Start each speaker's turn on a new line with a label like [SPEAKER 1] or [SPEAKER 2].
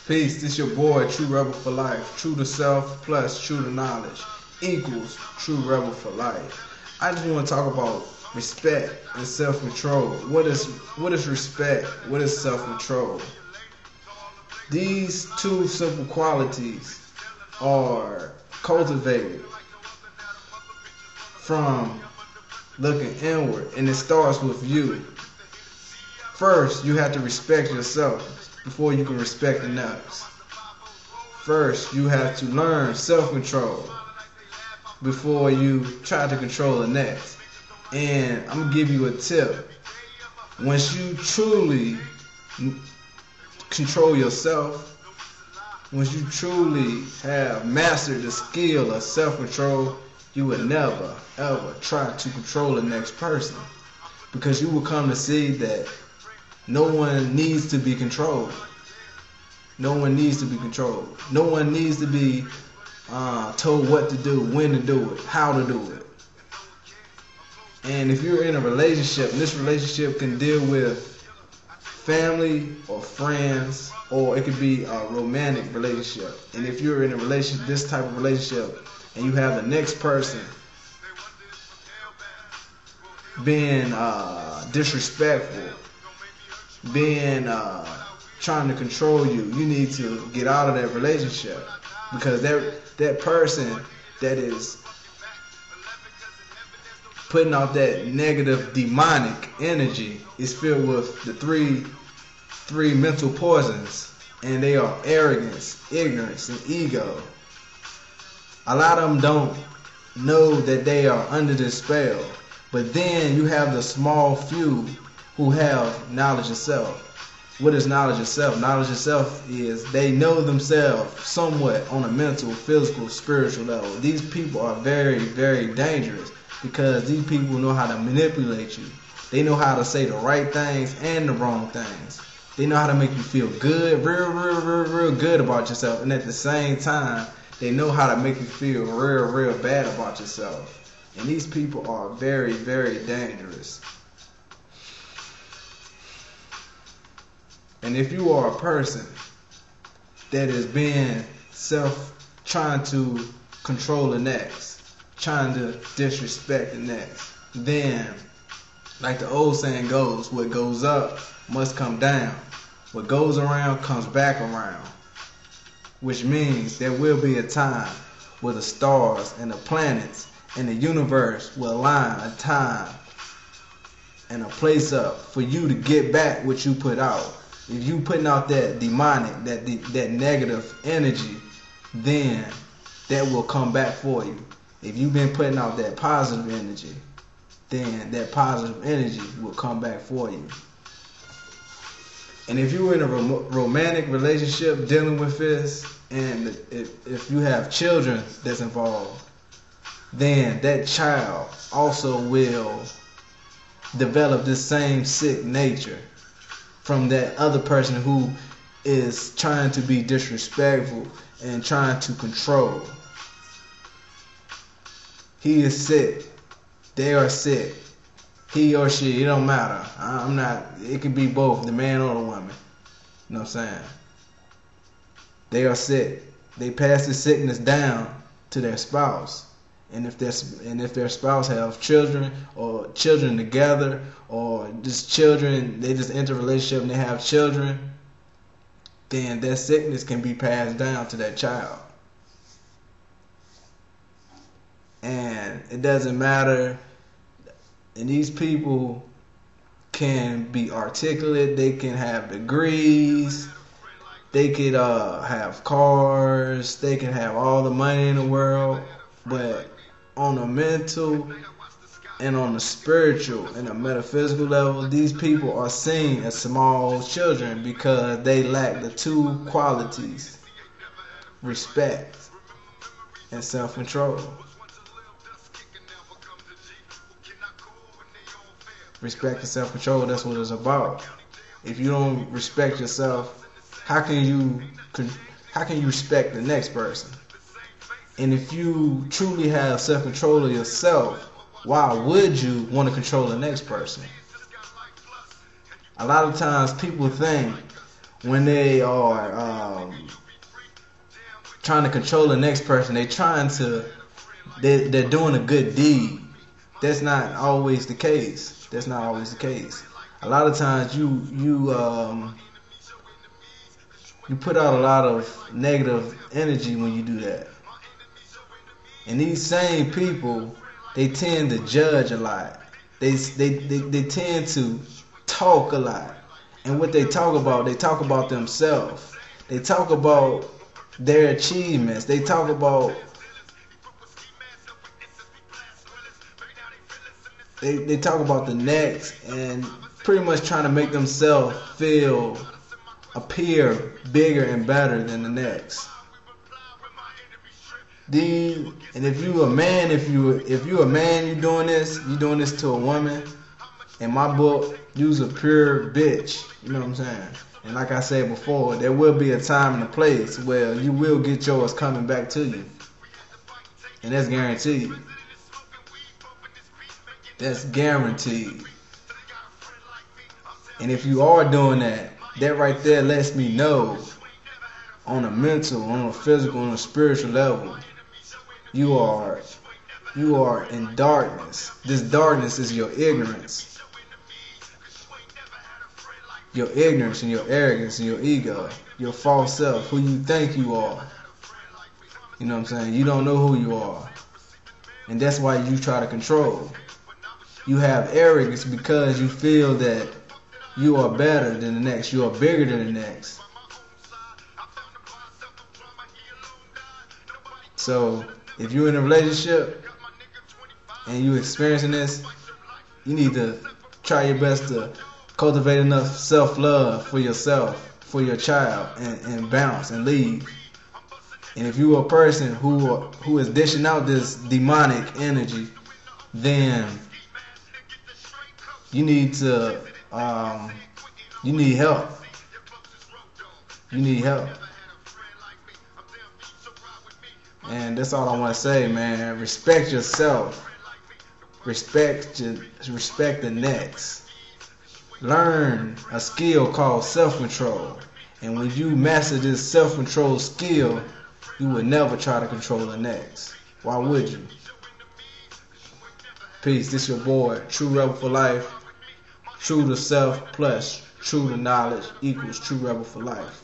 [SPEAKER 1] Peace, this your boy, True Rebel for Life. True to self plus true to knowledge equals True Rebel for life. I just want to talk about respect and self-control. What is respect? What is self-control? These two simple qualities are cultivated from looking inward, and it starts with you. First, you have to respect yourself before you can respect the next. First, you have to learn self-control before you try to control the next. And I'm going to give you a tip. Once you truly control yourself, once you truly have mastered the skill of self-control, you would never, ever try to control the next person. Because you will come to see that no one needs to be controlled. No one needs to be controlled. No one needs to be told what to do, when to do it, how to do it. And if you're in a relationship, and this relationship can deal with family or friends, or it could be a romantic relationship. And if you're in a relationship, this type of relationship, and you have the next person being disrespectful, being trying to control you, you need to get out of that relationship, because that person that is putting out that negative demonic energy is filled with the three mental poisons, and they are arrogance, ignorance, and ego. A lot of them don't know that they are under this spell, but then you have the small few who have knowledge of self. What is knowledge of self? Knowledge of self is they know themselves somewhat on a mental, physical, spiritual level. These people are very, very dangerous because these people know how to manipulate you. They know how to say the right things and the wrong things. They know how to make you feel good, real good about yourself. And at the same time, they know how to make you feel real bad about yourself. And these people are very, very dangerous. And if you are a person that is being trying to control the next, trying to disrespect the next, then, like the old saying goes, what goes up must come down. What goes around comes back around. Which means there will be a time where the stars and the planets and the universe will align a time and a place up for you to get back what you put out. If you putting out that demonic, that negative energy, then that will come back for you. If you've been putting out that positive energy, then that positive energy will come back for you. And if you're in a romantic relationship dealing with this, and if you have children that's involved, then that child also will develop this same sick nature from that other person who is trying to be disrespectful and trying to control. He is sick. They are sick. He or she, it don't matter. It could be both, the man or the woman. You know what I'm saying? They are sick. They pass the sickness down to their spouse. And if their spouse have children, or children together, or just children, they just enter a relationship and they have children, then that sickness can be passed down to that child. And it doesn't matter. And these people can be articulate. They can have degrees. They could have cars. They can have all the money in the world. But on a mental and on a spiritual and a metaphysical level, these people are seen as small children because they lack the two qualities: respect and self-control. Respect and self-control, that's what it's about. If you don't respect yourself, how can you respect the next person? And if you truly have self-control of yourself, why would you want to control the next person? A lot of times people think when they are trying to control the next person. They're doing a good deed. That's not always the case. That's not always the case. A lot of times you put out a lot of negative energy when you do that. And these same people, they tend to judge a lot. They tend to talk a lot. And what they talk about themselves. They talk about their achievements. They talk about they talk about the next, and pretty much trying to make themselves appear bigger and better than the next. And if you a man, if you a man, you doing this to a woman. In my book, you's a pure bitch. You know what I'm saying? And like I said before, there will be a time and a place where you will get yours coming back to you. And that's guaranteed. That's guaranteed. And if you are doing that, that right there lets me know on a mental, on a physical, on a spiritual level, you are in darkness. This darkness is your ignorance. Your ignorance and your arrogance and your ego, your false self, who you think you are. You know what I'm saying? You don't know who you are. And that's why you try to control. You have arrogance because you feel that you are better than the next. You are bigger than the next. So if you're in a relationship and you're experiencing this, you need to try your best to cultivate enough self-love for yourself, for your child, and bounce and leave. And if you're a person who is dishing out this demonic energy, then you need help. You need help. And that's all I want to say, man. Respect yourself. Respect the next. Learn a skill called self-control. And when you master this self-control skill, you would never try to control the next. Why would you? Peace. This your boy, True Rebel for Life. True to self plus true to knowledge equals true rebel for life.